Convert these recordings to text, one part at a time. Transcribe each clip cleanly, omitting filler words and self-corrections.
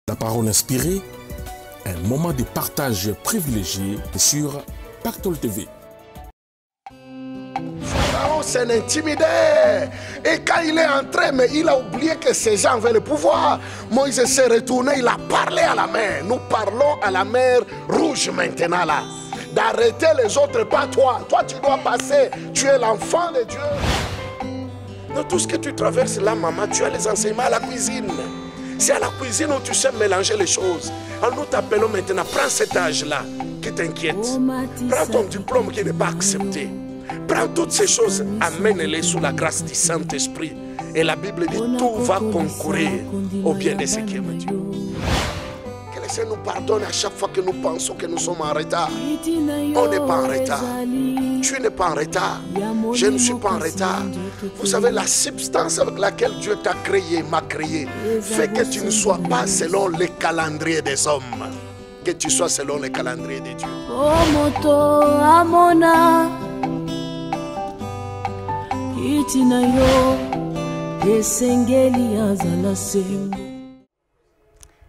La parole inspirée, un moment de partage privilégié sur Pactole TV. Pharaon s'est intimidé. Et quand il est entré, mais il a oublié que ces gens avaient le pouvoir. Moïse s'est retourné, il a parlé à la mer. Nous parlons à la mer Rouge maintenant là. D'arrêter les autres, pas toi. Toi, tu dois passer. Tu es l'enfant de Dieu. Dans tout ce que tu traverses là, maman, tu as les enseignements à la cuisine. C'est à la cuisine où tu sais mélanger les choses. Alors nous t'appelons maintenant, prends cet âge-là qui t'inquiète. Prends ton diplôme qui n'est pas accepté. Prends toutes ces choses, amène-les sous la grâce du Saint-Esprit. Et la Bible dit, tout va concourir au bien de ceux qui aiment Dieu. Que le Seigneur nous pardonne à chaque fois que nous pensons que nous sommes en retard. On n'est pas en retard. Tu n'es pas en retard. Je ne suis pas en retard. Vous savez, la substance avec laquelle Dieu t'a créé, m'a créé, fait que tu ne sois pas selon les calendriers des hommes. Que tu sois selon les calendriers de Dieu.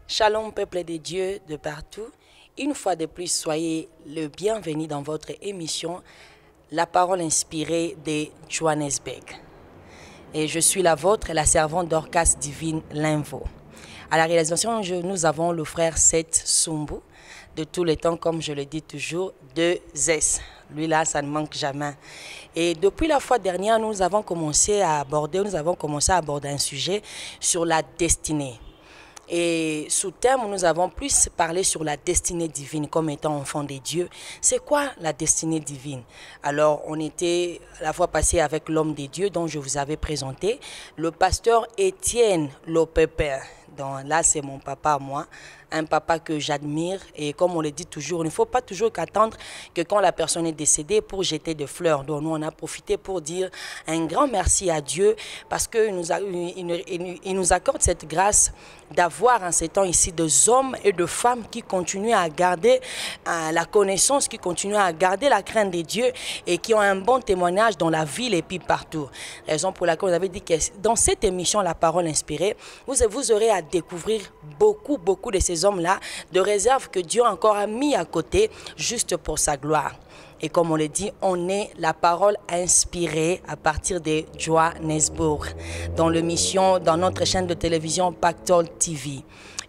Shalom peuple de Dieu de partout. Une fois de plus, soyez le bienvenu dans votre émission La parole inspirée de Johannesburg. Et je suis la vôtre, la servante d'Orcas Divine Linvo. À la réalisation, nous avons le frère Seth Sumbu, de tous les temps, comme je le dis toujours, de Zes. Lui là, ça ne manque jamais. Et depuis la fois dernière, nous avons commencé à aborder un sujet sur la destinée. Et sous terme, nous avons plus parlé sur la destinée divine comme étant enfant de Dieu. C'est quoi la destinée divine? Alors, on était la fois passée avec l'homme de Dieu dont je vous avais présenté, le pasteur Étienne Lopeper. Donc là, c'est mon papa à moi, un papa que j'admire. Et comme on le dit toujours, il ne faut pas toujours qu'attendre que quand la personne est décédée pour jeter des fleurs. Donc nous, on a profité pour dire un grand merci à Dieu parce qu'il nous accorde cette grâce d'avoir en ces temps ici des hommes et de femmes qui continuent à garder la connaissance, qui continuent à garder la crainte de Dieu et qui ont un bon témoignage dans la ville et puis partout. Raison pour laquelle on avait dit que dans cette émission, La Parole Inspirée, vous aurez à découvrir beaucoup de ces hommes-là, de réserves que Dieu encore a mis à côté juste pour sa gloire. Et comme on le dit, on est la parole inspirée à partir de Johannesburg, dans l'émission, dans notre chaîne de télévision Pactole TV.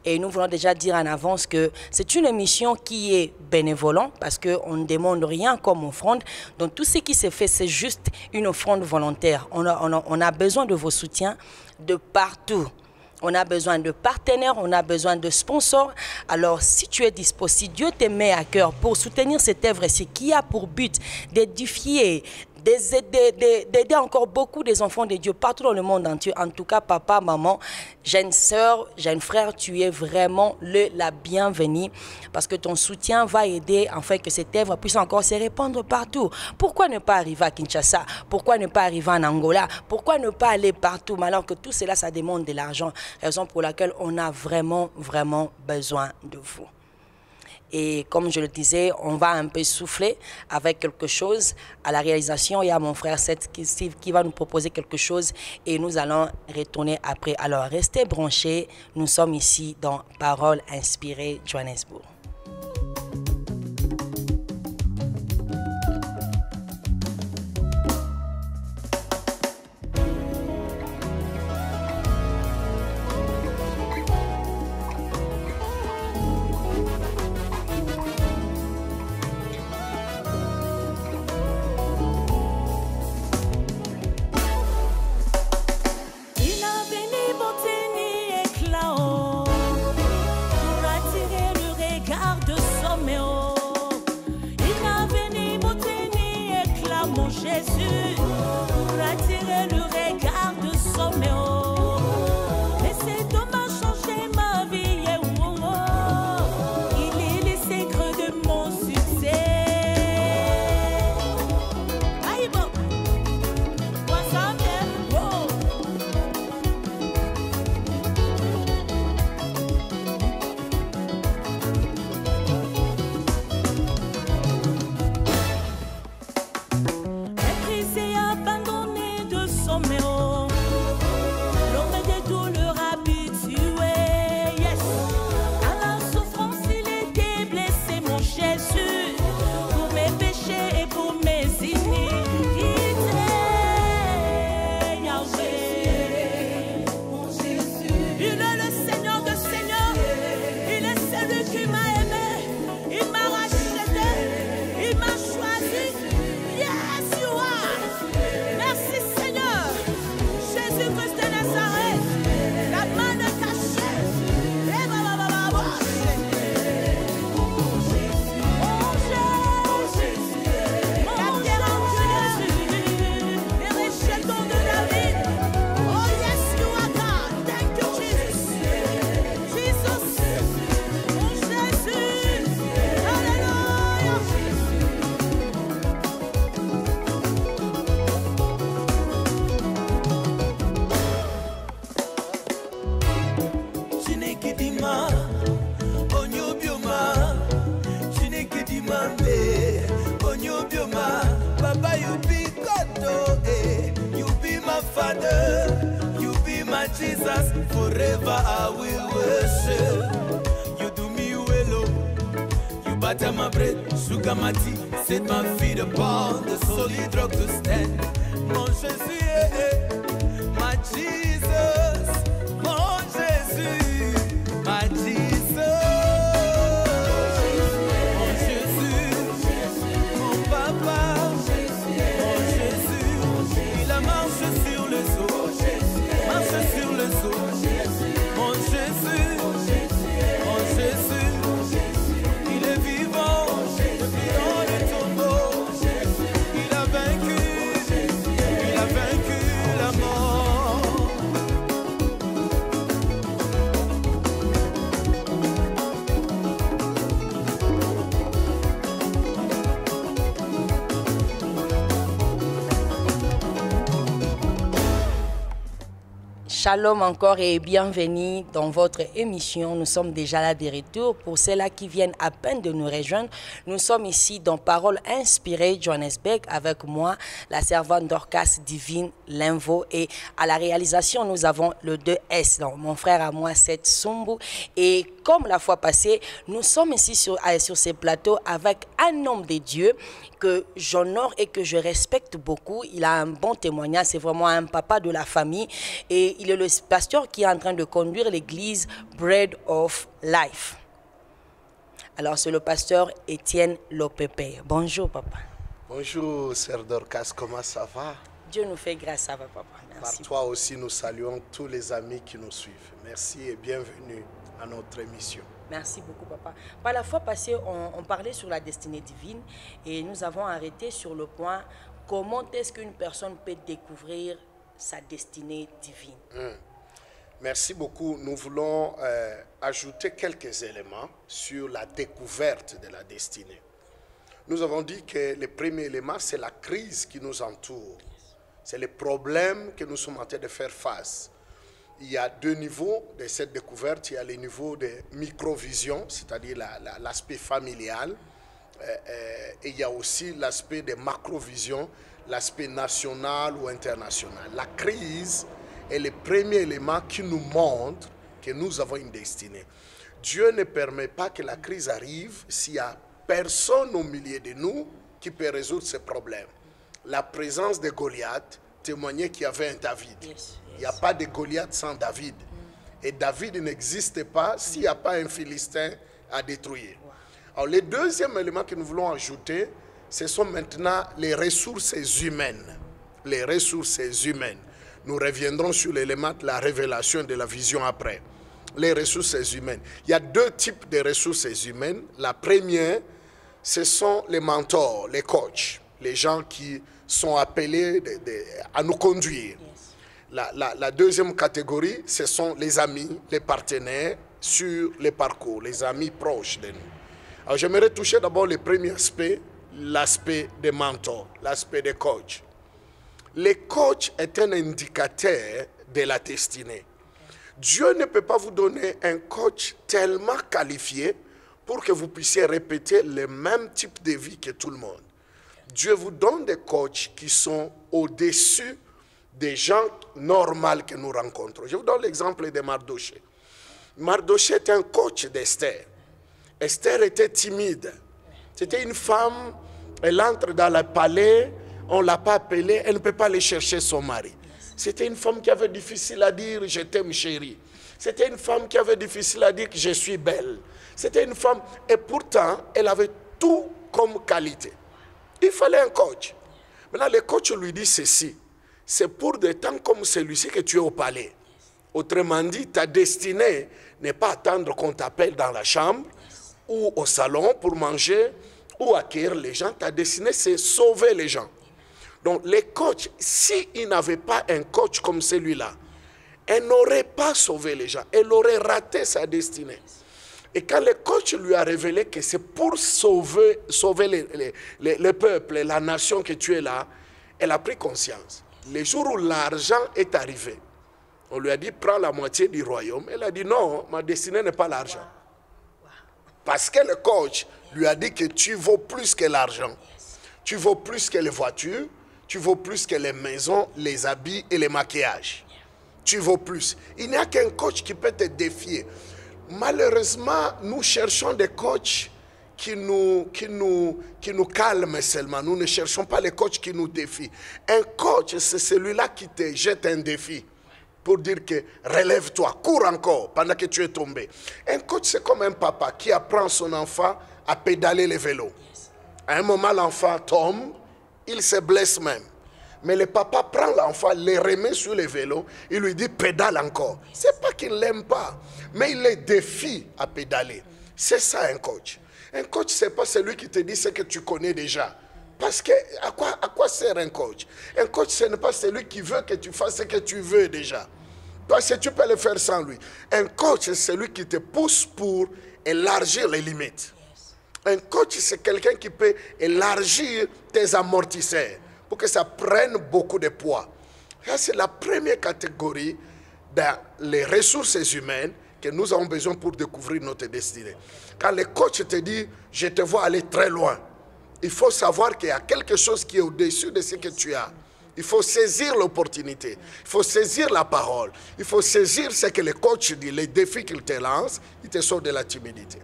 Et nous voulons déjà dire en avance que c'est une émission qui est bénévolente parce qu'on ne demande rien comme offrande. Donc tout ce qui se fait, c'est juste une offrande volontaire. On a besoin de vos soutiens de partout. On a besoin de partenaires, on a besoin de sponsors. Alors, si tu es disposé, si Dieu te met à cœur pour soutenir cette œuvre-ci qui a pour but d'édifier, d'aider encore beaucoup des enfants de Dieu partout dans le monde entier. En tout cas, papa, maman, jeune sœur, jeune frère, tu es vraiment la bienvenue parce que ton soutien va aider en fait que cette œuvre puisse encore se répandre partout. Pourquoi ne pas arriver à Kinshasa? Pourquoi ne pas arriver en Angola? Pourquoi ne pas aller partout? Mais alors que tout cela, ça demande de l'argent. Raison pour laquelle on a vraiment besoin de vous. Et comme je le disais, on va un peu souffler avec quelque chose. À la réalisation, il y a mon frère Seth qui va nous proposer quelque chose et nous allons retourner après. Alors, restez branchés. Nous sommes ici dans Parole Inspirée Johannesburg. Jesus, forever I will worship. You do me well, you butter my bread, sugar my tea, set my feet upon the solid rock to stand. Mon Jésus, my Jesus, mon Jésus, my Jesus. Mon Jésus, mon papa, mon Jésus, il a marché sur les eaux, marché sur les eaux. Mon Jésus, mon Jésus, il est vivant depuis dans les tombeaux. Il a vaincu la mort. Shalom encore et bienvenue dans votre émission. Nous sommes déjà là de retour. Pour ceux-là qui viennent à peine de nous rejoindre, nous sommes ici dans Parole inspirée Johannesburg avec moi, la servante Dorcas Divine Linvo. Et à la réalisation, nous avons le 2S, donc mon frère à moi, Seth Sumbu. Et comme la fois passée, nous sommes ici sur ces plateaux avec un homme de Dieu que j'honore et que je respecte beaucoup. Il a un bon témoignage, c'est vraiment un papa de la famille et il est le pasteur qui est en train de conduire l'église Bread of Life. Alors c'est le pasteur Étienne Lopepe. Bonjour papa. Bonjour sœur Dorcas, comment ça va? Dieu nous fait grâce, ça va papa. Merci. Par toi aussi nous saluons tous les amis qui nous suivent. Merci et bienvenue à notre émission. Merci beaucoup, papa. Par la fois passée, on parlait sur la destinée divine et nous avons arrêté sur le point comment est-ce qu'une personne peut découvrir sa destinée divine. Merci beaucoup. Nous voulons ajouter quelques éléments sur la découverte de la destinée. Nous avons dit que le premier élément, c'est la crise qui nous entoure. C'est le problème que nous sommes en train de faire face. Il y a deux niveaux de cette découverte. Il y a le niveau de microvision, c'est-à-dire l'aspect familial. Et il y a aussi l'aspect de macrovision, l'aspect national ou international. La crise est le premier élément qui nous montre que nous avons une destinée. Dieu ne permet pas que la crise arrive s'il n'y a personne au milieu de nous qui peut résoudre ces problèmes. La présence de Goliath témoignait qu'il y avait un David. Il n'y a pas de Goliath sans David. Et David n'existe pas s'il n'y a pas un Philistin à détruire. Alors, le deuxième élément que nous voulons ajouter, ce sont maintenant les ressources humaines. Les ressources humaines. Nous reviendrons sur l'élément de la révélation de la vision après. Les ressources humaines. Il y a deux types de ressources humaines. La première, ce sont les mentors, les coachs, les gens qui sont appelés à nous conduire. La deuxième catégorie, ce sont les amis, les partenaires sur les parcours, les amis proches de nous. Alors j'aimerais toucher d'abord le premier aspect, l'aspect des mentors, l'aspect des coachs. Le coach est un indicateur de la destinée. Dieu ne peut pas vous donner un coach tellement qualifié pour que vous puissiez répéter le même type de vie que tout le monde. Dieu vous donne des coachs qui sont au-dessus des gens normaux que nous rencontrons. Je vous donne l'exemple de Mardoché. Mardoché est un coach d'Esther. Esther était timide. C'était une femme, elle entre dans le palais, on ne l'a pas appelée, elle ne peut pas aller chercher son mari. C'était une femme qui avait difficile à dire « je t'aime chérie ». C'était une femme qui avait difficile à dire que je suis belle. C'était une femme, et pourtant, elle avait tout comme qualité. Il fallait un coach. Maintenant, le coach lui dit ceci. C'est pour des temps comme celui-ci que tu es au palais. Autrement dit, ta destinée n'est pas attendre qu'on t'appelle dans la chambre ou au salon pour manger ou accueillir les gens. Ta destinée, c'est sauver les gens. Donc, les coachs, s'ils n'avaient pas un coach comme celui-là, elle n'aurait pas sauvé les gens. Elle aurait raté sa destinée. Et quand le coach lui a révélé que c'est pour sauver le peuple, la nation que tu es là, elle a pris conscience. Le jour où l'argent est arrivé, on lui a dit, prends la moitié du royaume. Elle a dit, non, ma destinée n'est pas l'argent. Parce que le coach lui a dit que tu vaux plus que l'argent. Tu vaux plus que les voitures, tu vaux plus que les maisons, les habits et les maquillages. tu vaux plus. Il n'y a qu'un coach qui peut te défier. Malheureusement, nous cherchons des coachs qui nous calment seulement. Nous ne cherchons pas les coachs qui nous défient. Un coach, c'est celui-là qui te jette un défi pour dire que relève-toi, cours encore pendant que tu es tombé. Un coach, c'est comme un papa qui apprend son enfant à pédaler le vélo. À un moment, l'enfant tombe, il se blesse même. Mais le papa prend l'enfant, le remet sur le vélo, il lui dit pédale encore. C'est pas qu'il l'aime pas, mais il le défie à pédaler. C'est ça un coach. Un coach, c'est pas celui qui te dit ce que tu connais déjà. Parce que à quoi sert un coach? Un coach, ce n'est pas celui qui veut que tu fasses ce que tu veux déjà. Parce que tu peux le faire sans lui. Un coach, c'est celui qui te pousse pour élargir les limites. Un coach, c'est quelqu'un qui peut élargir tes amortisseurs pour que ça prenne beaucoup de poids. Ça, c'est la première catégorie dans les ressources humaines que nous avons besoin pour découvrir notre destinée. Quand le coach te dit, je te vois aller très loin, il faut savoir qu'il y a quelque chose qui est au-dessus de ce que tu as. Il faut saisir l'opportunité, il faut saisir la parole, il faut saisir ce que le coach dit, les défis qu'il te lance, il te sort de la timidité.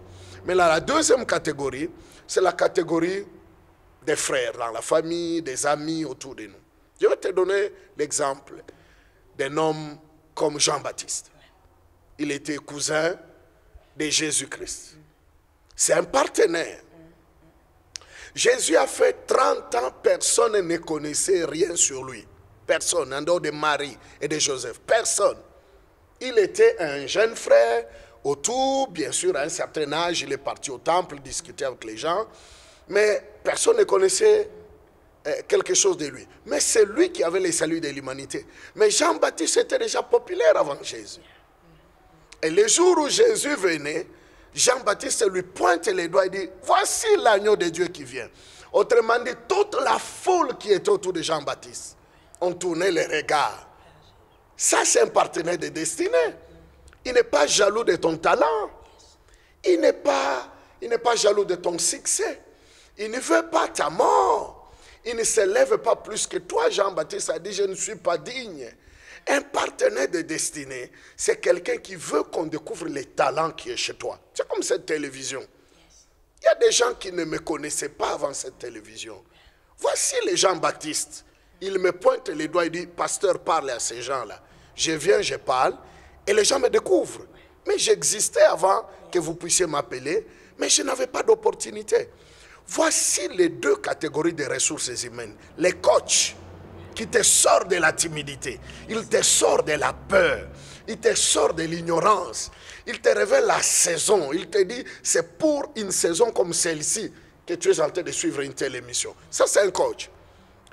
Mais là, la deuxième catégorie, c'est la catégorie des frères dans la famille, des amis autour de nous. Je vais te donner l'exemple d'un homme comme Jean-Baptiste. Il était cousin de Jésus-Christ. C'est un partenaire. Jésus a fait 30 ans, personne ne connaissait rien sur lui. Personne, en dehors de Marie et de Joseph. Personne. Il était un jeune frère autour, bien sûr, à un certain âge, il est parti au temple, discuter avec les gens. Mais personne ne connaissait quelque chose de lui. Mais c'est lui qui avait le salut de l'humanité. Mais Jean-Baptiste était déjà populaire avant Jésus. Et le jour où Jésus venait, Jean-Baptiste lui pointe les doigts et dit, voici l'agneau de Dieu qui vient. Autrement dit, toute la foule qui était autour de Jean-Baptiste ont tourné les regards. Ça, c'est un partenaire de destinée. Il n'est pas jaloux de ton talent. Il n'est pas jaloux de ton succès. Il ne veut pas ta mort. Il ne s'élève pas plus que toi. Jean-Baptiste a dit, je ne suis pas digne. Un partenaire de destinée, c'est quelqu'un qui veut qu'on découvre les talents qui est chez toi. C'est comme cette télévision. Il y a des gens qui ne me connaissaient pas avant cette télévision. Voici les Jean-Baptiste. Il me pointe les doigts et dit, pasteur, parle à ces gens-là. Je viens, je parle, et les gens me découvrent. Mais j'existais avant que vous puissiez m'appeler, mais je n'avais pas d'opportunité. Voici les deux catégories de ressources humaines. Les coachs qui te sortent de la timidité, il te sort de la peur, il te sort de l'ignorance, il te révèle la saison, il te dit c'est pour une saison comme celle-ci que tu es en train de suivre une telle émission. Ça c'est un coach.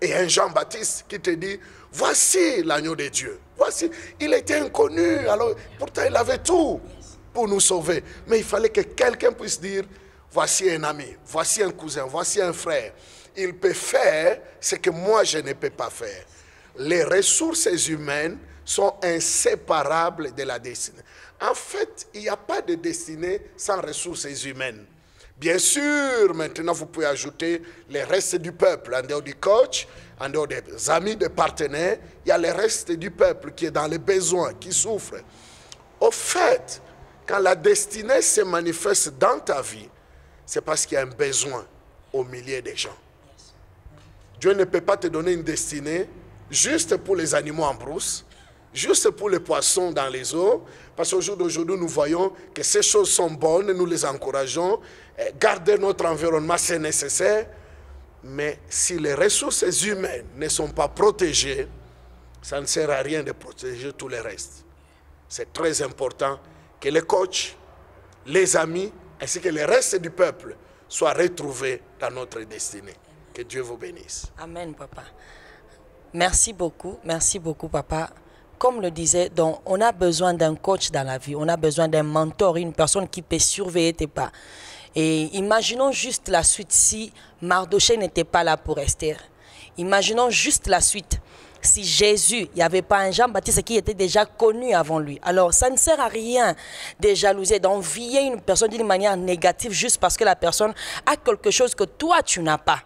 Et un Jean-Baptiste qui te dit voici l'agneau de Dieu. Voici, il était inconnu, alors pourtant il avait tout pour nous sauver. Mais il fallait que quelqu'un puisse dire voici un ami, voici un cousin, voici un frère. Il peut faire ce que moi je ne peux pas faire. Les ressources humaines sont inséparables de la destinée. En fait, il n'y a pas de destinée sans ressources humaines. Bien sûr, maintenant vous pouvez ajouter les restes du peuple, en dehors du coach, en dehors des amis, des partenaires, il y a les restes du peuple qui est dans les besoins, qui souffre. Au fait, quand la destinée se manifeste dans ta vie, c'est parce qu'il y a un besoin au milieu des gens. Dieu ne peut pas te donner une destinée juste pour les animaux en brousse, juste pour les poissons dans les eaux, parce qu'au jour d'aujourd'hui, nous voyons que ces choses sont bonnes, nous les encourageons, garder notre environnement, c'est nécessaire, mais si les ressources humaines ne sont pas protégées, ça ne sert à rien de protéger tout le reste. C'est très important que les coachs, les amis, ainsi que le reste du peuple soient retrouvés dans notre destinée. Que Dieu vous bénisse. Amen, papa. Merci beaucoup, papa. Comme le disait, donc, on a besoin d'un coach dans la vie, on a besoin d'un mentor, une personne qui peut surveiller tes pas. Et imaginons juste la suite si Mardochée n'était pas là pour Esther. Imaginons juste la suite. Si Jésus, il n'y avait pas un Jean-Baptiste qui était déjà connu avant lui. Alors, ça ne sert à rien de jalouser, d'envier une personne d'une manière négative juste parce que la personne a quelque chose que toi, tu n'as pas.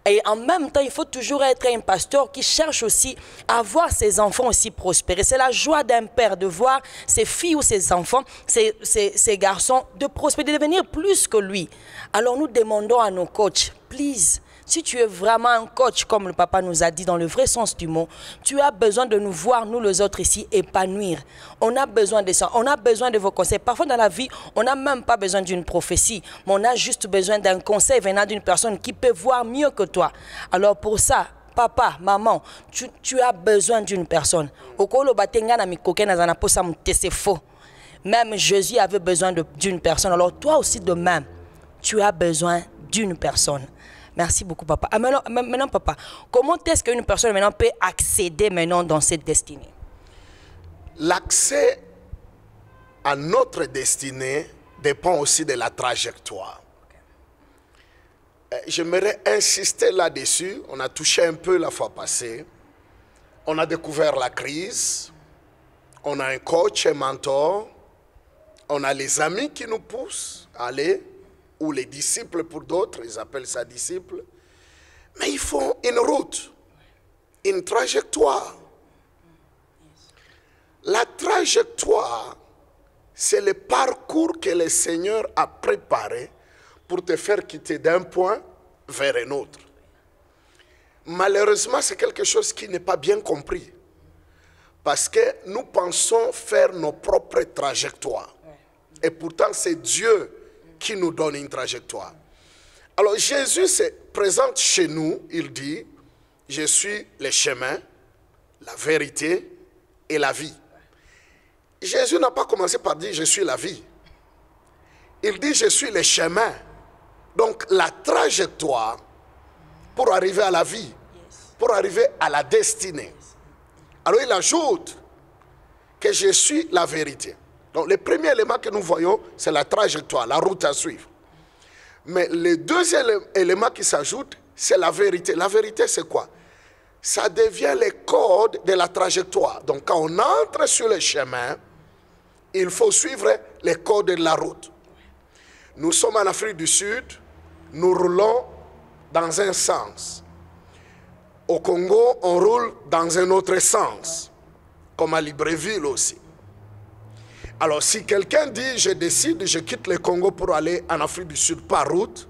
Et en même temps, il faut toujours être un pasteur qui cherche aussi à voir ses enfants aussi prospérer. C'est la joie d'un père de voir ses filles ou ses enfants, ses garçons, de prospérer, de devenir plus que lui. Alors nous demandons à nos coachs, please, si tu es vraiment un coach, comme le papa nous a dit dans le vrai sens du mot, tu as besoin de nous voir, nous les autres ici, épanouir. On a besoin de ça, on a besoin de vos conseils. Parfois dans la vie, on n'a même pas besoin d'une prophétie, mais on a juste besoin d'un conseil venant d'une personne qui peut voir mieux que toi. Alors pour ça, papa, maman, tu as besoin d'une personne. C'est faux. Même Jésus avait besoin d'une personne. Alors toi aussi de même, tu as besoin d'une personne. Merci beaucoup, papa. Maintenant, papa, comment est-ce qu'une personne maintenant peut accéder maintenant dans cette destinée? L'accès à notre destinée dépend aussi de la trajectoire. J'aimerais insister là-dessus. On a touché un peu la fois passée. On a découvert la crise. On a un coach, un mentor. On a les amis qui nous poussent à aller, ou les disciples pour d'autres, ils appellent ça disciples. Mais il faut une route, une trajectoire. La trajectoire, c'est le parcours que le Seigneur a préparé pour te faire quitter d'un point vers un autre. Malheureusement, c'est quelque chose qui n'est pas bien compris. Parce que nous pensons faire nos propres trajectoires. Et pourtant, c'est Dieu qui nous donne une trajectoire. Alors Jésus se présente chez nous, il dit, je suis le chemin, la vérité et la vie. Jésus n'a pas commencé par dire je suis la vie. Il dit je suis le chemin. Donc la trajectoire pour arriver à la vie, pour arriver à la destinée. Alors il ajoute que je suis la vérité. Donc le premier élément que nous voyons, c'est la trajectoire, la route à suivre. Mais le deuxième élément qui s'ajoute, c'est la vérité. La vérité, c'est quoi? Ça devient le code de la trajectoire. Donc quand on entre sur le chemin, il faut suivre les codes de la route. Nous sommes en Afrique du Sud, nous roulons dans un sens. Au Congo, on roule dans un autre sens, comme à Libreville aussi. Alors si quelqu'un dit, je décide, je quitte le Congo pour aller en Afrique du Sud par route,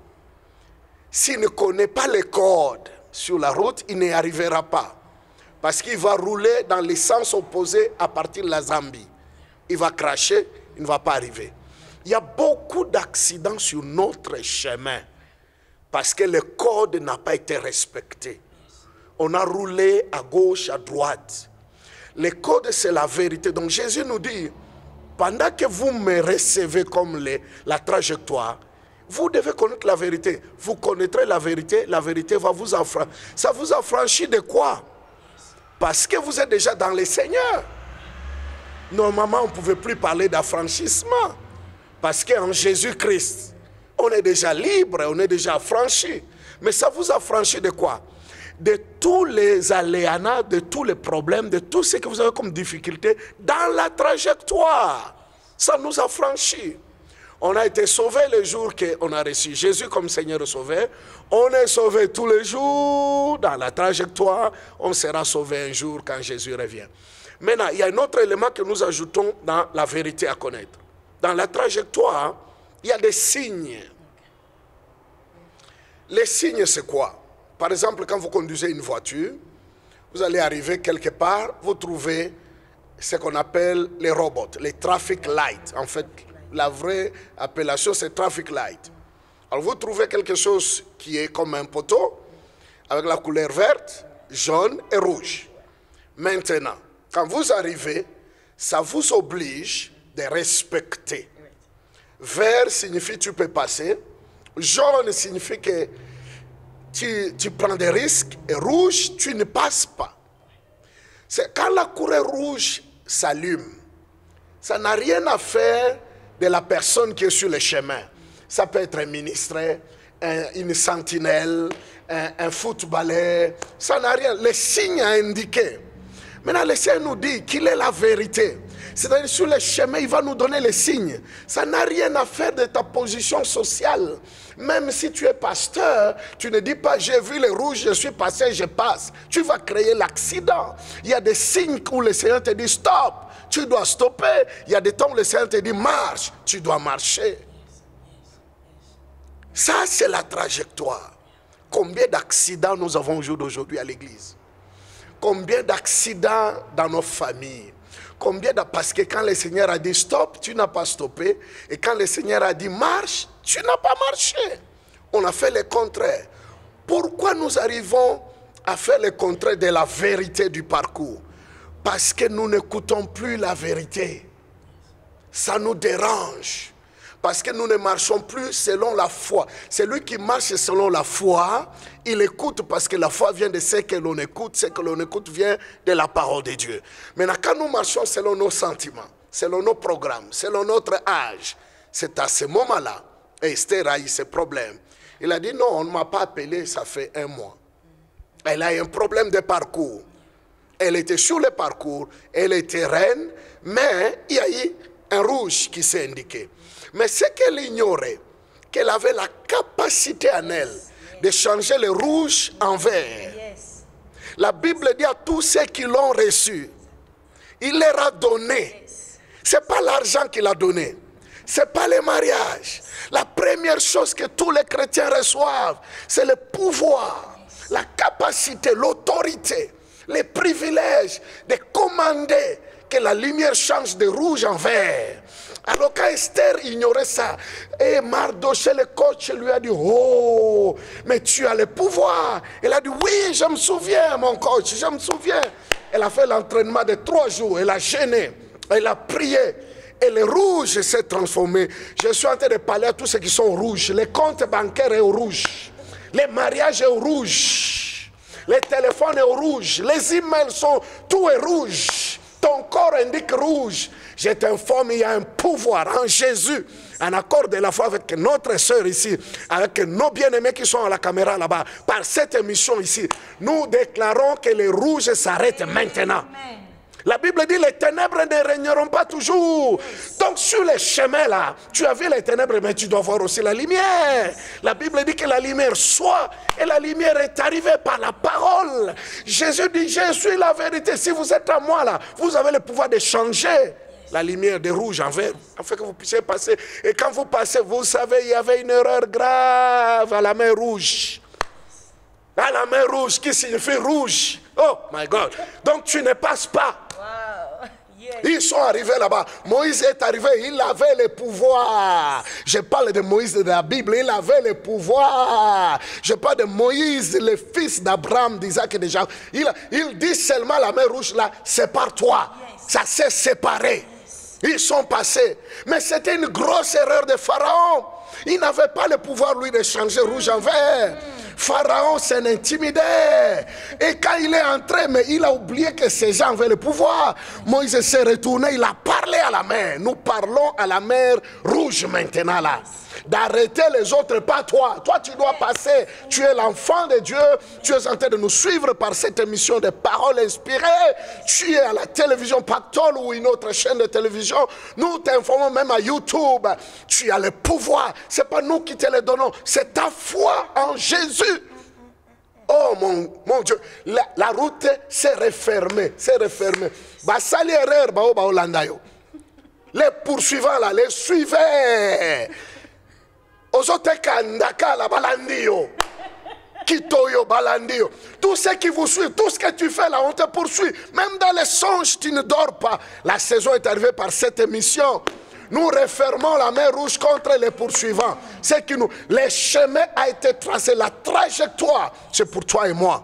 s'il ne connaît pas les codes sur la route, il n'y arrivera pas. Parce qu'il va rouler dans les sens opposés à partir de la Zambie. Il va cracher, il ne va pas arriver. Il y a beaucoup d'accidents sur notre chemin parce que le code n'a pas été respecté. On a roulé à gauche, à droite. Le code, c'est la vérité. Donc Jésus nous dit, pendant que vous me recevez comme la trajectoire, vous devez connaître la vérité. Vous connaîtrez la vérité va vous affranchir. Ça vous affranchit de quoi? Parce que vous êtes déjà dans le Seigneur. Normalement, on ne pouvait plus parler d'affranchissement. Parce qu'en Jésus-Christ, on est déjà libre, on est déjà affranchi. Mais ça vous affranchit de quoi? De tous les aléas, de tous les problèmes, de tout ce que vous avez comme difficulté dans la trajectoire. Ça nous affranchit. On a été sauvés le jour qu'on a reçu Jésus comme Seigneur et Sauveur. On est sauvés tous les jours dans la trajectoire. On sera sauvé un jour quand Jésus revient. Maintenant, il y a un autre élément que nous ajoutons dans la vérité à connaître. Dans la trajectoire, il y a des signes. Les signes, c'est quoi? Par exemple, quand vous conduisez une voiture, vous allez arriver quelque part, vous trouvez ce qu'on appelle les robots, les traffic lights. En fait, la vraie appellation, c'est traffic light. Alors, vous trouvez quelque chose qui est comme un poteau, avec la couleur verte, jaune et rouge. Maintenant, quand vous arrivez, ça vous oblige de respecter. Vert signifie tu peux passer. Jaune signifie que tu prends des risques. Et rouge, tu ne passes pas. C'est quand la couleur rouge s'allume, ça n'a rien à faire de la personne qui est sur le chemin. Ça peut être un ministre, une sentinelle, un footballeur. Ça n'a rien. Le signe a indiqué. Maintenant, le Seigneur nous dit qu'il est la vérité. C'est-à-dire sur les chemins, il va nous donner les signes. Ça n'a rien à faire de ta position sociale. Même si tu es pasteur, tu ne dis pas j'ai vu les rouges, je suis passé, je passe. Tu vas créer l'accident. Il y a des signes où le Seigneur te dit stop, tu dois stopper. Il y a des temps où le Seigneur te dit marche, tu dois marcher. Ça, c'est la trajectoire. Combien d'accidents nous avons au jour d'aujourd'hui à l'église? Combien d'accidents dans nos familles? Parce que quand le Seigneur a dit stop, tu n'as pas stoppé. Et quand le Seigneur a dit marche, tu n'as pas marché. On a fait le contraire. Pourquoi nous arrivons à faire le contraire de la vérité du parcours? Parce que nous n'écoutons plus la vérité. Ça nous dérange. Parce que nous ne marchons plus selon la foi. Celui qui marche selon la foi, il écoute parce que la foi vient de ce que l'on écoute. Ce que l'on écoute vient de la parole de Dieu. Maintenant, quand nous marchons selon nos sentiments, selon nos programmes, selon notre âge, c'est à ce moment-là, Esther a eu ce problème. Il a dit non, on ne m'a pas appelé, ça fait 1 mois. Elle a eu un problème de parcours. Elle était sur le parcours, elle était reine, mais il y a eu un rouge qui s'est indiqué. Mais ce qu'elle ignorait, qu'elle avait la capacité en elle de changer le rouge en vert. La Bible dit à tous ceux qui l'ont reçu, il leur a donné. Ce n'est pas l'argent qu'il a donné. Ce n'est pas le mariage. La première chose que tous les chrétiens reçoivent, c'est le pouvoir, la capacité, l'autorité, les privilèges de commander que la lumière change de rouge en vert. Alors quand Esther ignorait ça, et Mardoché le coach lui a dit, oh, mais tu as le pouvoir. Elle a dit, oui, je me souviens mon coach, je me souviens. Elle a fait l'entraînement de 3 jours, elle a jeûné, elle a prié. Et le rouge s'est transformé. Je suis en train de parler à tous ceux qui sont rouges. Les comptes bancaires sont au rouge. Les mariages sont au rouge. Les téléphones sont au rouge. Les emails sont, tout est rouge. Ton corps indique rouge. Je t'informe, il y a un pouvoir en Jésus, en accord de la foi avec notre sœur ici, avec nos bien-aimés qui sont à la caméra là-bas. Par cette émission ici, nous déclarons que les rouges s'arrêtent maintenant. La Bible dit les ténèbres ne régneront pas toujours. Donc sur les chemins là, tu as vu les ténèbres, mais tu dois voir aussi la lumière. La Bible dit que la lumière soit, et la lumière est arrivée par la parole. Jésus dit, je suis la vérité. Si vous êtes à moi là, vous avez le pouvoir de changer la lumière de rouge en vert, afin que vous puissiez passer. Et quand vous passez, vous savez, il y avait une erreur grave à la main rouge. À la main rouge, qui signifie rouge. Oh my God. Donc tu ne passes pas. Ils sont arrivés là-bas. Moïse est arrivé, il avait le pouvoir. Je parle de Moïse de la Bible, il avait le pouvoir. Je parle de Moïse, le fils d'Abraham, d'Isaac et de Jacob. Il dit seulement la main rouge là, sépare-toi. Ça s'est séparé. Ils sont passés. Mais c'était une grosse erreur de Pharaon. Il n'avait pas le pouvoir, lui, de changer rouge en vert. Pharaon s'en intimidait. Et quand il est entré, mais il a oublié que ces gens avaient le pouvoir. Moïse s'est retourné, il a parlé à la mer. Nous parlons à la mer rouge maintenant là. D'arrêter les autres, pas toi. Toi, tu dois passer. Tu es l'enfant de Dieu. Tu es en train de nous suivre par cette émission de paroles inspirées. Tu es à la télévision Pactole ou une autre chaîne de télévision. Nous t'informons même à YouTube. Tu as le pouvoir. Ce n'est pas nous qui te le donnons. C'est ta foi en Jésus. Oh mon Dieu. La route s'est refermée. C'est refermée. Basali erreur, bao landayo. Les poursuivants là, les suivaient. Kitoyo balandio. Tout ce qui vous suit, tout ce que tu fais là, on te poursuit. Même dans les songes, tu ne dors pas. La saison est arrivée par cette émission. Nous refermons la mer rouge contre les poursuivants. C'est que le chemin a été tracé, la trajectoire, c'est pour toi et moi.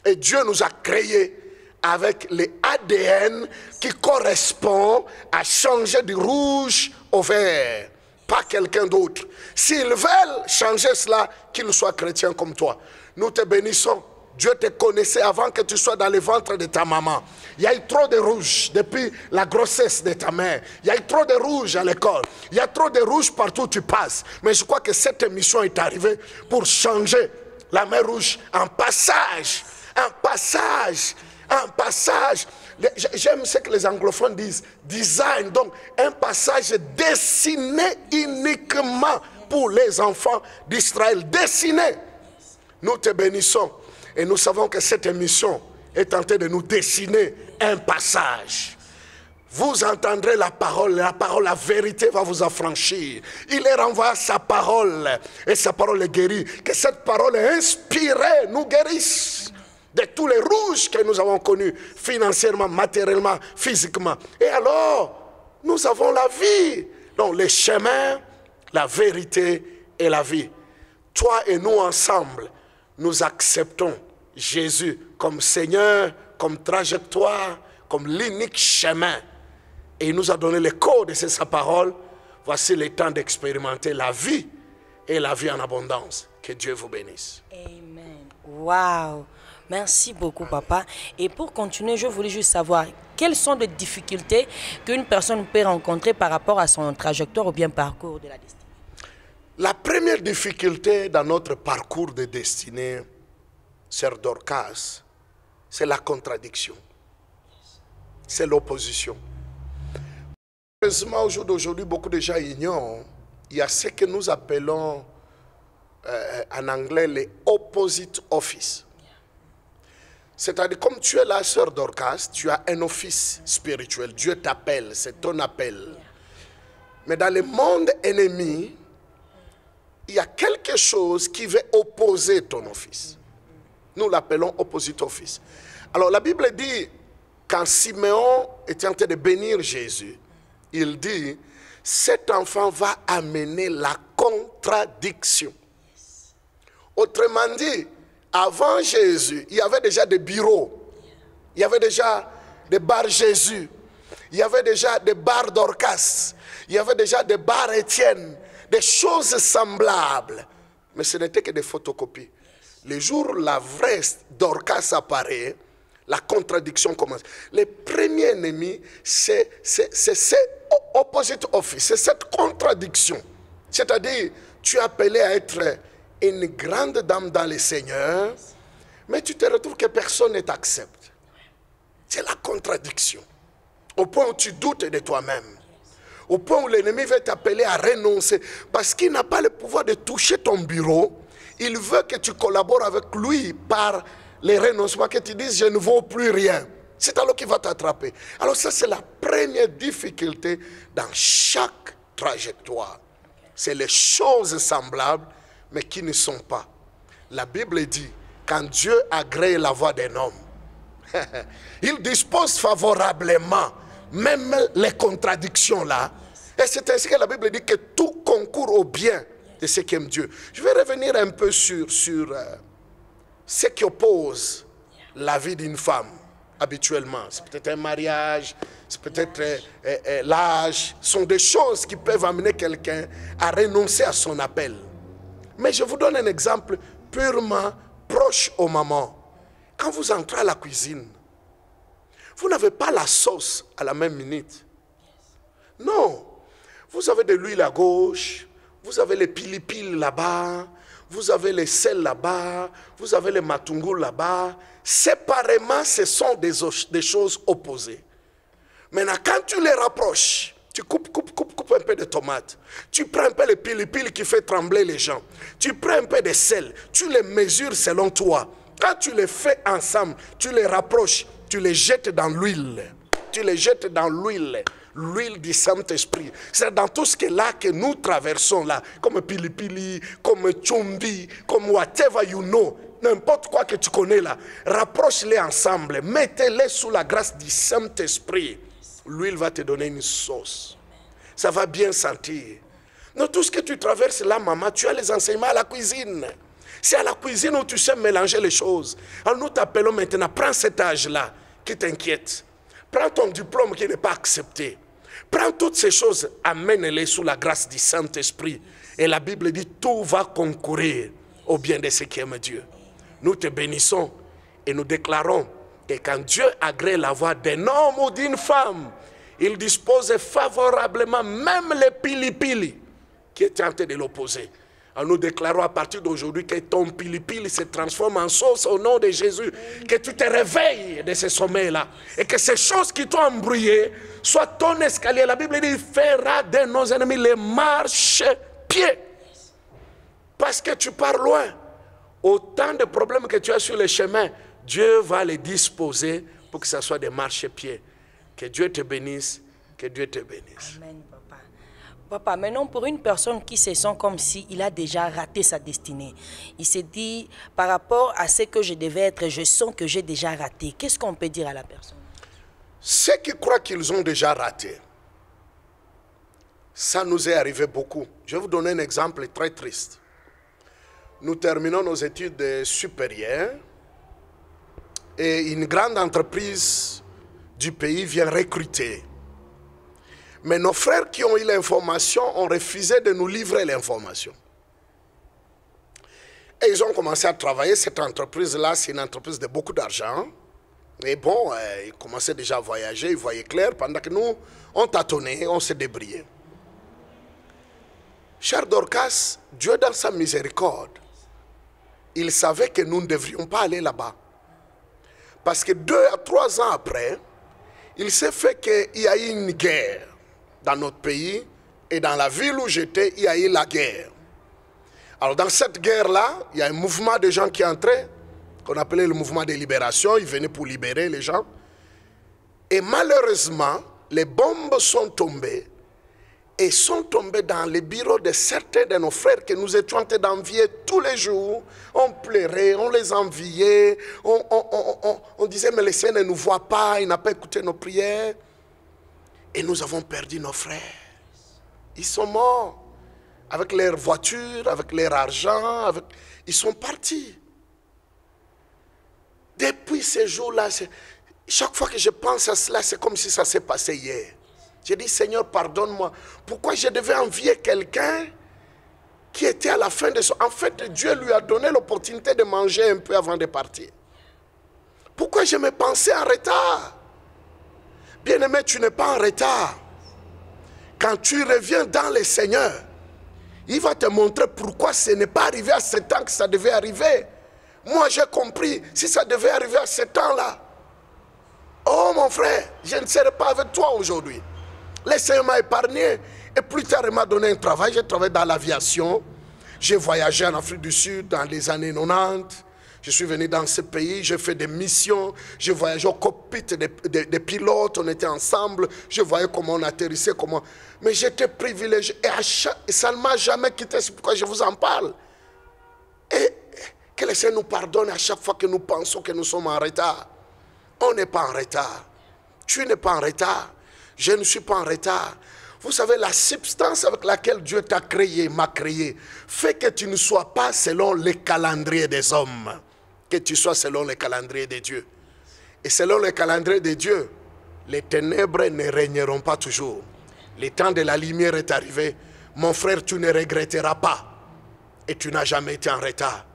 Et Dieu nous a créés avec l'ADN qui correspond à changer du rouge au vert. Pas quelqu'un d'autre. S'ils veulent changer cela, qu'ils soient chrétiens comme toi. Nous te bénissons. Dieu te connaissait avant que tu sois dans le ventre de ta maman. Il y a eu trop de rouge depuis la grossesse de ta mère. Il y a eu trop de rouge à l'école. Il y a trop de rouge partout où tu passes. Mais je crois que cette émission est arrivée pour changer la mer rouge en passage. Un passage. Un passage. J'aime ce que les anglophones disent, design, donc un passage dessiné uniquement pour les enfants d'Israël. Dessiné. Nous te bénissons et nous savons que cette émission est tentée de nous dessiner un passage. Vous entendrez la parole, la vérité va vous affranchir. Il est renvoyé à sa parole et sa parole est guérie. Que cette parole inspirée nous guérisse de tous les rouges que nous avons connus financièrement, matériellement, physiquement. Et alors, nous avons la vie. Donc, les chemins, la vérité et la vie. Toi et nous ensemble, nous acceptons Jésus comme Seigneur, comme trajectoire, comme l'unique chemin. Et il nous a donné les codes de sa parole. Voici le temps d'expérimenter la vie et la vie en abondance. Que Dieu vous bénisse. Amen. Wow. Merci beaucoup, papa. Et pour continuer, je voulais juste savoir quelles sont les difficultés qu'une personne peut rencontrer par rapport à son trajectoire ou bien parcours de la destinée. La première difficulté dans notre parcours de destinée, sœur Dorcas, c'est la contradiction. C'est l'opposition. Heureusement, au jour d'aujourd'hui, beaucoup de gens ignorent. Il y a ce que nous appelons en anglais les opposite office. C'est-à-dire, comme tu es la sœur Dorcas, tu as un office spirituel. Dieu t'appelle, c'est ton appel. Mais dans le monde ennemi, il y a quelque chose qui veut opposer ton office. Nous l'appelons opposite office. Alors, la Bible dit, quand Siméon était en train de bénir Jésus, il dit, cet enfant va amener la contradiction. Autrement dit, avant Jésus, il y avait déjà des bureaux, il y avait déjà des bars Jésus, il y avait déjà des bars Dorcas, il y avait déjà des bars Étienne, des choses semblables. Mais ce n'était que des photocopies. Le jour où la vraie Dorcas apparaît, la contradiction commence. Le premier ennemi, c'est opposite office, c'est cette contradiction. C'est-à-dire, tu es appelé à être une grande dame dans le Seigneur, mais tu te retrouves que personne ne t'accepte. C'est la contradiction. Au point où tu doutes de toi-même. Au point où l'ennemi veut t'appeler à renoncer. Parce qu'il n'a pas le pouvoir de toucher ton bureau. Il veut que tu collabores avec lui par les renoncements, que tu dises je ne vaux plus rien. C'est alors qu'il va t'attraper. Alors ça, c'est la première difficulté dans chaque trajectoire. C'est les choses semblables, mais qui ne sont pas. La Bible dit, quand Dieu agrée la voix d'un homme, il dispose favorablement, même les contradictions là. Et c'est ainsi que la Bible dit que tout concourt au bien de ceux qui aiment Dieu. Je vais revenir un peu sur ce qui oppose la vie d'une femme habituellement. C'est peut-être un mariage, c'est peut-être l'âge. Ce sont des choses qui peuvent amener quelqu'un à renoncer à son appel. Mais je vous donne un exemple purement proche aux mamans. Quand vous entrez à la cuisine, vous n'avez pas la sauce à la même minute. Non. Vous avez de l'huile à gauche, vous avez les pili-pili là-bas, vous avez les sels là-bas, vous avez les matungou là-bas. Séparément, ce sont des choses opposées. Maintenant, quand tu les rapproches, tu coupes un peu de tomates. Tu prends un peu les pili-pili qui fait trembler les gens. Tu prends un peu de sel. Tu les mesures selon toi. Quand tu les fais ensemble, tu les rapproches, tu les jettes dans l'huile. Tu les jettes dans l'huile. L'huile du Saint-Esprit. C'est dans tout ce que là que nous traversons là. Comme pili-pili, comme chumbi, comme whatever you know. N'importe quoi que tu connais là. Rapproche-les ensemble. Mettez-les sous la grâce du Saint-Esprit. L'huile va te donner une sauce. Ça va bien sentir. Dans tout ce que tu traverses là, maman, tu as les enseignements à la cuisine. C'est à la cuisine où tu sais mélanger les choses. Alors nous t'appelons maintenant, prends cet âge-là qui t'inquiète. Prends ton diplôme qui n'est pas accepté. Prends toutes ces choses, amène-les sous la grâce du Saint-Esprit. Et la Bible dit, tout va concourir au bien de ceux qui aiment Dieu. Nous te bénissons et nous déclarons que quand Dieu agrée la voix d'un homme ou d'une femme, il dispose favorablement même les pili-pili qui est tenté de l'opposer. Nous déclarons à partir d'aujourd'hui que ton pili-pili se transforme en sauce au nom de Jésus. Que tu te réveilles de ce sommeil-là. Et que ces choses qui t'ont embrouillé soient ton escalier. La Bible dit, fera de nos ennemis les marche-pieds. Parce que tu pars loin. Autant de problèmes que tu as sur le chemin, Dieu va les disposer pour que ce soit des marche-pieds. Que Dieu te bénisse. Que Dieu te bénisse. Amen, papa. Papa, maintenant pour une personne qui se sent comme s'il a déjà raté sa destinée, il se dit, par rapport à ce que je devais être, je sens que j'ai déjà raté. Qu'est-ce qu'on peut dire à la personne? Ceux qui croient qu'ils ont déjà raté, ça nous est arrivé beaucoup. Je vais vous donner un exemple très triste. Nous terminons nos études supérieures et une grande entreprise du pays vient recruter. Mais nos frères qui ont eu l'information ont refusé de nous livrer l'information. Et ils ont commencé à travailler. Cette entreprise-là, c'est une entreprise de beaucoup d'argent. Et bon, ils commençaient déjà à voyager, ils voyaient clair, pendant que nous, on tâtonnait, on s'est débrouillé. Cher Dorcas, Dieu dans sa miséricorde, il savait que nous ne devrions pas aller là-bas. Parce que 2 à 3 ans après, il s'est fait qu'il y a eu une guerre dans notre pays, et dans la ville où j'étais, il y a eu la guerre. Alors dans cette guerre-là, il y a un mouvement de gens qui entraient, qu'on appelait le mouvement de libération. Ils venaient pour libérer les gens. Et malheureusement, les bombes sont tombées, et sont tombées dans les bureaux de certains de nos frères que nous étions en train d'envier tous les jours. On pleurait, on les enviait, on disait mais le Seigneur ne nous voit pas, il n'a pas écouté nos prières. Et nous avons perdu nos frères. Ils sont morts. Avec leur voiture, avec leur argent, ils sont partis. Depuis ces jours-là, chaque fois que je pense à cela, c'est comme si ça s'est passé hier. J'ai dit, Seigneur, pardonne-moi. Pourquoi je devais envier quelqu'un qui était à la fin de son... En fait, Dieu lui a donné l'opportunité de manger un peu avant de partir. Pourquoi je me pensais en retard? Bien-aimé, tu n'es pas en retard. Quand tu reviens dans le Seigneur, il va te montrer pourquoi ce n'est pas arrivé à ce temps que ça devait arriver. Moi, j'ai compris, si ça devait arriver à ce temps-là, oh mon frère, je ne serai pas avec toi aujourd'hui. Le Seigneur m'a épargné. Et plus tard, il m'a donné un travail. J'ai travaillé dans l'aviation. J'ai voyagé en Afrique du Sud dans les années 90. Je suis venu dans ce pays, j'ai fait des missions, j'ai voyagé au cockpit des pilotes, on était ensemble, je voyais comment on atterrissait, comment... Mais j'étais privilégié et ça ne m'a jamais quitté, c'est pourquoi je vous en parle. Et que le Seigneur nous pardonne à chaque fois que nous pensons que nous sommes en retard. On n'est pas en retard. Tu n'es pas en retard. Je ne suis pas en retard. Vous savez, la substance avec laquelle Dieu t'a créé, m'a créé, fait que tu ne sois pas selon les calendriers des hommes, que tu sois selon les calendriers de Dieu. Et selon les calendriers de Dieu, les ténèbres ne régneront pas toujours. Le temps de la lumière est arrivé. Mon frère, tu ne regretteras pas. Et tu n'as jamais été en retard.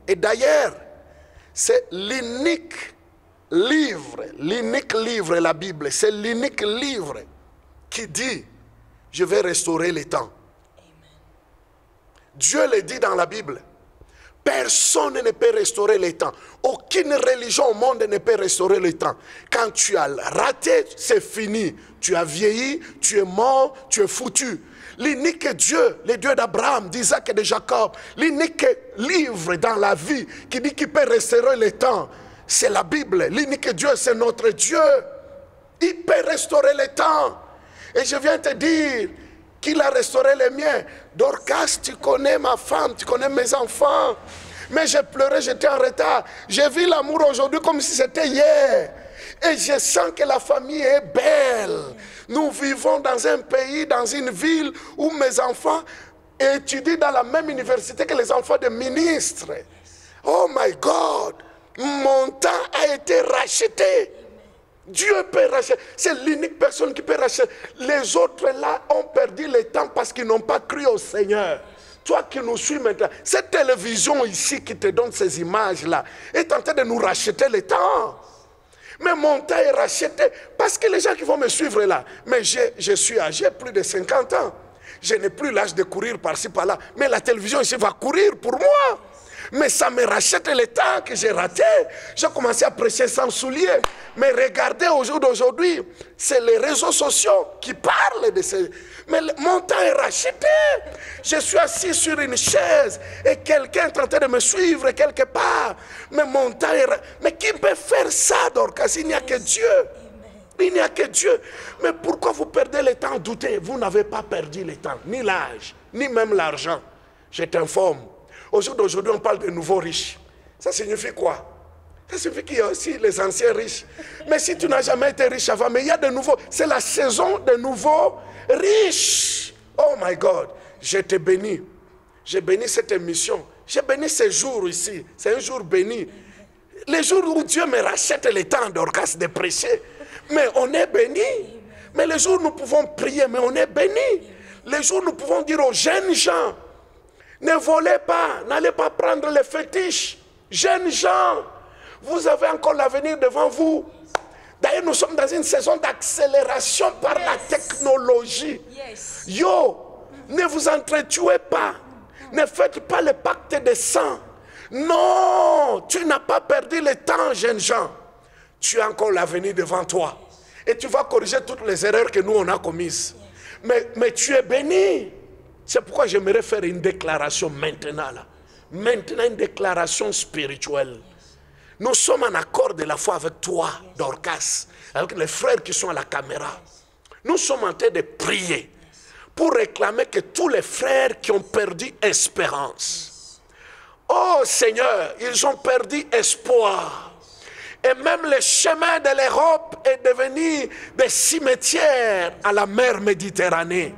Et d'ailleurs, c'est l'unique livre, la Bible, c'est l'unique livre qui dit, je vais restaurer les temps. Dieu le dit dans la Bible. Personne ne peut restaurer les temps. Aucune religion au monde ne peut restaurer le temps. Quand tu as raté, c'est fini. Tu as vieilli, tu es mort, tu es foutu. L'unique Dieu, le Dieu d'Abraham, d'Isaac et de Jacob, l'unique livre dans la vie qui dit qu'il peut restaurer le temps, c'est la Bible. L'unique Dieu, c'est notre Dieu. Il peut restaurer le temps. Et je viens te dire qu'il a restauré les miens. Dorcas, tu connais ma femme, tu connais mes enfants. Mais j'ai pleuré, j'étais en retard. J'ai vu l'amour aujourd'hui comme si c'était hier. Et je sens que la famille est belle. Nous vivons dans un pays, dans une ville où mes enfants étudient dans la même université que les enfants de ministres. Oh my God, mon temps a été racheté. Dieu peut racheter. C'est l'unique personne qui peut racheter. Les autres là ont perdu le temps parce qu'ils n'ont pas cru au Seigneur. Toi qui nous suis maintenant, cette télévision ici qui te donne ces images-là est en train de nous racheter le temps. Mais mon temps est racheté parce que les gens qui vont me suivre là, mais je suis âgé, plus de 50 ans. Je n'ai plus l'âge de courir par-ci, par-là. Mais la télévision ici va courir pour moi. Mais ça me rachète le temps que j'ai raté. J'ai commencé à prêcher sans souliers. Mais regardez au jour d'aujourd'hui, c'est les réseaux sociaux qui parlent de ces... Mais mon temps est racheté. Je suis assis sur une chaise et quelqu'un est en train de me suivre quelque part. Mais mon temps est... Mais qui peut faire ça, Dorcas? Il n'y a que Dieu. Il n'y a que Dieu. Mais pourquoi vous perdez le temps à douter? Vous n'avez pas perdu le temps, ni l'âge, ni même l'argent. Je t'informe. Au jour d'aujourd'hui, on parle de nouveaux riches. Ça signifie quoi? Ça signifie qu'il y a aussi les anciens riches. Mais si tu n'as jamais été riche avant, mais il y a de nouveaux. C'est la saison de nouveaux riches. Oh my God. Je te bénis. J'ai béni cette émission. J'ai béni ces jours ici. C'est un jour béni. Les jours où Dieu me rachète le temps d'Orcas de prêcher. Mais on est béni. Mais les jours où nous pouvons prier, mais on est béni. Les jours où nous pouvons dire aux jeunes gens, ne volez pas, n'allez pas prendre les fétiches. Jeunes gens, vous avez encore l'avenir devant vous. D'ailleurs, nous sommes dans une saison d'accélération par la technologie. Yo, ne vous entretuez pas. Ne faites pas le pacte de sang. Non, tu n'as pas perdu le temps, jeunes gens. Tu as encore l'avenir devant toi. Et tu vas corriger toutes les erreurs que nous, on a commises. Mais tu es béni. C'est pourquoi j'aimerais faire une déclaration maintenant. Là. Maintenant, une déclaration spirituelle. Nous sommes en accord de la foi avec toi, Dorcas, avec les frères qui sont à la caméra. Nous sommes en train de prier pour réclamer que tous les frères qui ont perdu espérance, oh Seigneur, ils ont perdu espoir. Et même le chemin de l'Europe est devenu des cimetières à la mer Méditerranée.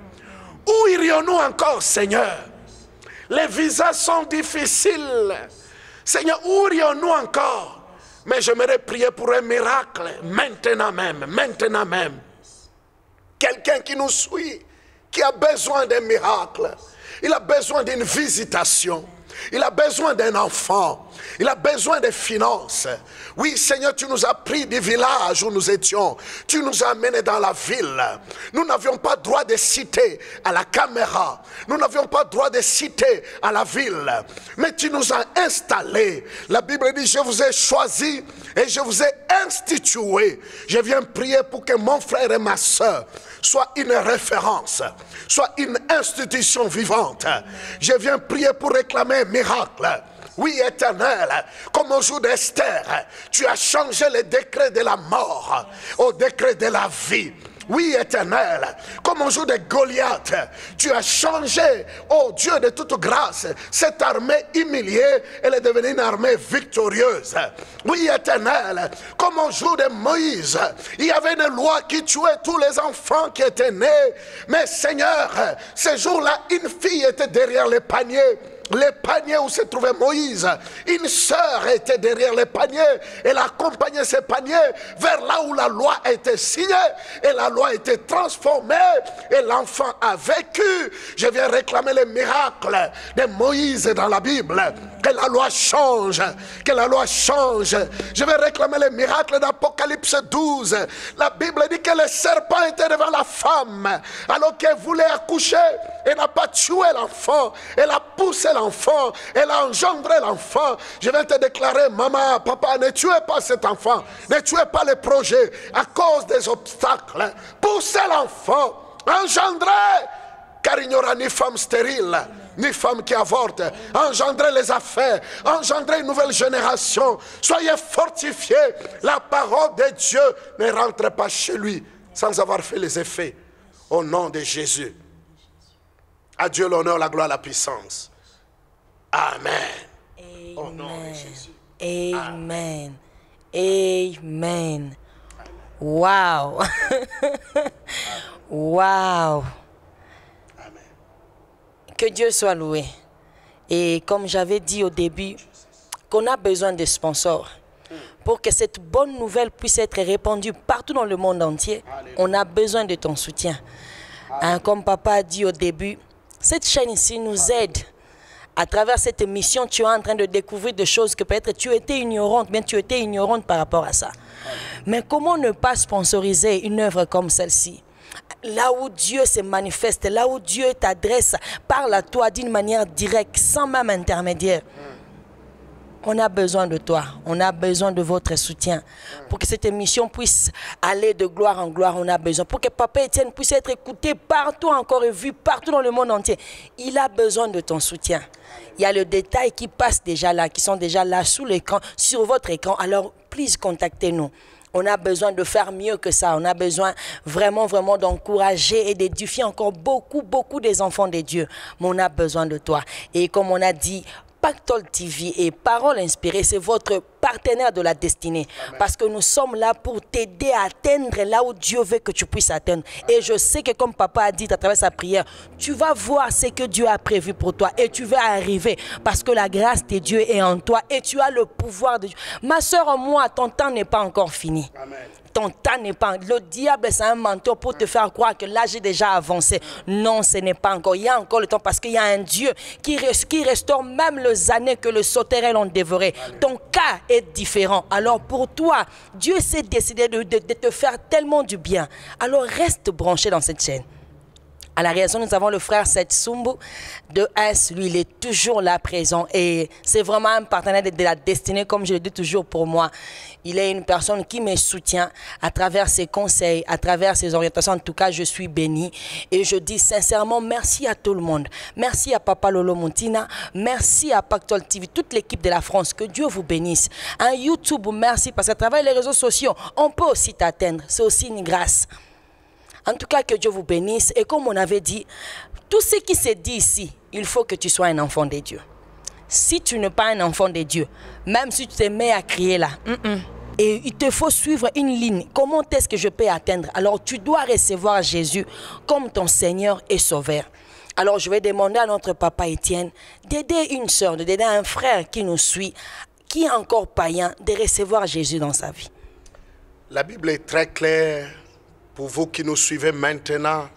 Où irions-nous encore, Seigneur? Les visas sont difficiles. Seigneur, où irions-nous encore? Mais j'aimerais prier pour un miracle, maintenant même, maintenant même. Quelqu'un qui nous suit, qui a besoin d'un miracle. Il a besoin d'une visitation. Il a besoin d'un enfant. Il a besoin de finances. Oui, Seigneur, tu nous as pris du village où nous étions. Tu nous as amenés dans la ville. Nous n'avions pas droit de citer à la caméra. Nous n'avions pas droit de citer à la ville. Mais tu nous as installés. La Bible dit, je vous ai choisis et je vous ai institués. Je viens prier pour que mon frère et ma soeur soient une référence, soit une institution vivante. Je viens prier pour réclamer un miracle. Oui, Éternel, comme au jour d'Esther, tu as changé le décret de la mort au décret de la vie. Oui, Éternel, comme au jour de Goliath, tu as changé, oh Dieu de toute grâce, cette armée humiliée, elle est devenue une armée victorieuse. Oui, Éternel, comme au jour de Moïse, il y avait une loi qui tuait tous les enfants qui étaient nés. Mais Seigneur, ce jour-là, une fille était derrière le panier. Le panier où se trouvait Moïse, une sœur était derrière le panier. Elle accompagnait ce panier vers là où la loi a été signée. Et la loi a été transformée. Et l'enfant a vécu. Je viens réclamer le miracle de Moïse dans la Bible. Que la loi change. Que la loi change. Je vais réclamer le miracle d'Apocalypse 12. La Bible dit que le serpent était devant la femme. Alors qu'elle voulait accoucher. Elle n'a pas tué l'enfant. Elle a poussé l'enfant. Elle a engendré l'enfant. Je vais te déclarer, maman, papa, ne tuez pas cet enfant. Ne tuez pas le projet à cause des obstacles. Poussez l'enfant. Engendrez. Car il n'y aura ni femme stérile, ni femme qui avorte. Engendrez les affaires. Engendrez une nouvelle génération. Soyez fortifiés. La parole de Dieu ne rentre pas chez lui sans avoir fait les effets. Au nom de Jésus. À Dieu l'honneur, la gloire, la puissance. Amen. Amen. Au nom de Jésus. Amen. Amen. Wow. Wow. Amen. Que Dieu soit loué. Et comme j'avais dit au début, qu'on a besoin de sponsors. Pour que cette bonne nouvelle puisse être répandue partout dans le monde entier, on a besoin de ton soutien. Hein, comme papa a dit au début, cette chaîne ici nous aide. À travers cette émission, tu es en train de découvrir des choses que peut-être tu étais ignorante, bien tu étais ignorante par rapport à ça. Mais comment ne pas sponsoriser une œuvre comme celle-ci? là où Dieu se manifeste, là où Dieu t'adresse, parle à toi d'une manière directe, sans même intermédiaire. On a besoin de toi, on a besoin de votre soutien. Pour que cette émission puisse aller de gloire en gloire, on a besoin. Pour que Papa Etienne puisse être écouté partout encore et vu partout dans le monde entier. Il a besoin de ton soutien. Il y a le détail qui passe déjà là, qui sont déjà là sous l'écran, sur votre écran. Alors, please, contactez-nous. On a besoin de faire mieux que ça. On a besoin vraiment d'encourager et d'édifier encore beaucoup des enfants de Dieu. Mais on a besoin de toi. Et comme on a dit, Pactole TV et Paroles Inspirées, c'est votre partenaire de la destinée. Amen. Parce que nous sommes là pour t'aider à atteindre là où Dieu veut que tu puisses atteindre. Amen. Et je sais que comme Papa a dit à travers sa prière, tu vas voir ce que Dieu a prévu pour toi et tu vas arriver parce que la grâce de Dieu est en toi et tu as le pouvoir de Dieu. Ma soeur, moi, ton temps n'est pas encore fini. Amen. Ton temps n'est pas... Le diable, c'est un menteur pour te faire croire que là, j'ai déjà avancé. Non, ce n'est pas encore. Il y a encore le temps parce qu'il y a un Dieu qui restaure même les années que le sauterelle ont dévoré. Ton cas est différent. Alors pour toi, Dieu s'est décidé de te faire tellement du bien. Alors reste branché dans cette chaîne. À la raison, nous avons le frère Setsumbu de S. Lui, il est toujours là présent et c'est vraiment un partenaire de la destinée, comme je le dis toujours pour moi. Il est une personne qui me soutient à travers ses conseils, à travers ses orientations. En tout cas, je suis béni et je dis sincèrement merci à tout le monde. Merci à Papa Lolo Montina, merci à Pactole TV, toute l'équipe de la France. Que Dieu vous bénisse. Un YouTube, merci parce qu'à travers les réseaux sociaux, on peut aussi t'atteindre. C'est aussi une grâce. En tout cas, que Dieu vous bénisse. Et comme on avait dit, tout ce qui se dit ici, il faut que tu sois un enfant de Dieu. Si tu n'es pas un enfant de Dieu, même si tu te mets à crier là, et il te faut suivre une ligne. Comment est-ce que je peux atteindre? Alors, tu dois recevoir Jésus comme ton Seigneur et Sauveur. Alors, je vais demander à notre Papa Etienne d'aider une soeur, d'aider un frère qui nous suit, qui est encore païen, de recevoir Jésus dans sa vie. La Bible est très claire. Pour vous qui nous suivez maintenant,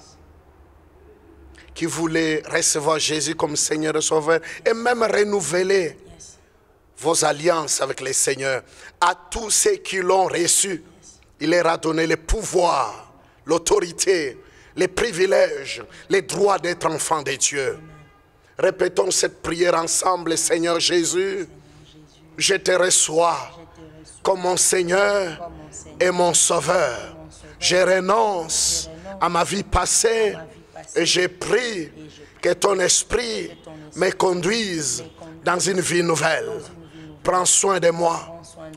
qui voulez recevoir Jésus comme Seigneur et Sauveur, et même renouveler vos alliances avec le Seigneur, à tous ceux qui l'ont reçu, il leur a donné le pouvoir, l'autorité, les privilèges, les droits d'être enfants de Dieu. Répétons cette prière ensemble. Seigneur Jésus, je te reçois comme mon Seigneur et mon Sauveur. Je renonce à ma vie passée et j'ai prie que ton esprit me conduise dans une vie nouvelle. Prends soin de moi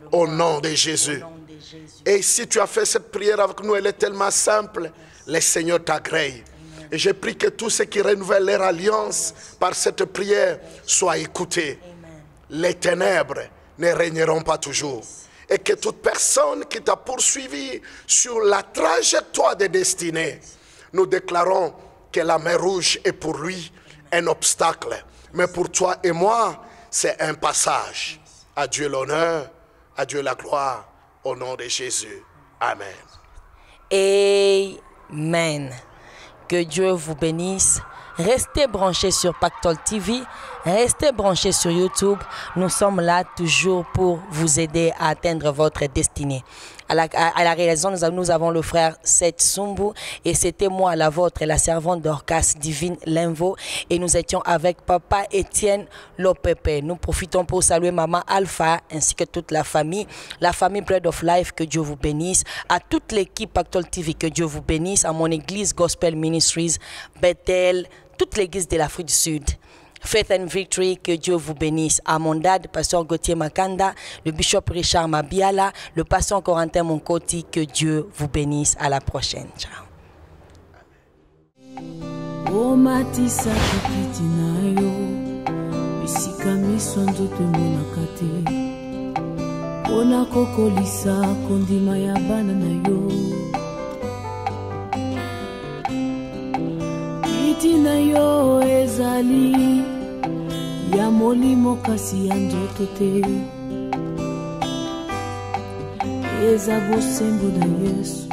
au nom de Jésus. Et si tu as fait cette prière avec nous, elle est tellement simple, le Seigneur t'agrée. Et je prie que tous ceux qui renouvellent leur alliance par cette prière soient écoutés. Les ténèbres ne régneront pas toujours. Et que toute personne qui t'a poursuivi sur la trajectoire des destinées, nous déclarons que la mer Rouge est pour lui un obstacle. Mais pour toi et moi, c'est un passage. À Dieu l'honneur, à Dieu la gloire, au nom de Jésus. Amen. Amen. Que Dieu vous bénisse. Restez branchés sur Pactole TV, restez branchés sur YouTube. Nous sommes là toujours pour vous aider à atteindre votre destinée. À la réalisation, nous avons le frère Setsumbu et c'était moi, la vôtre, la servante d'Orcas Divine Linvo. Et nous étions avec Papa Etienne Lopepe. Nous profitons pour saluer Maman Alpha ainsi que toute la famille Bread of Life, que Dieu vous bénisse. À toute l'équipe Pactole TV, que Dieu vous bénisse. À mon église Gospel Ministries, Bethel, toute l'église de l'Afrique du Sud. Faith and Victory, que Dieu vous bénisse. À mon dad, pasteur Gauthier Makanda, le bishop Richard Mabiala, le pasteur Corentin Monkoti, que Dieu vous bénisse. À la prochaine. Ciao. Tina yo ezali ya molimo kasi ya nzoto te eza bosembo na Yesu.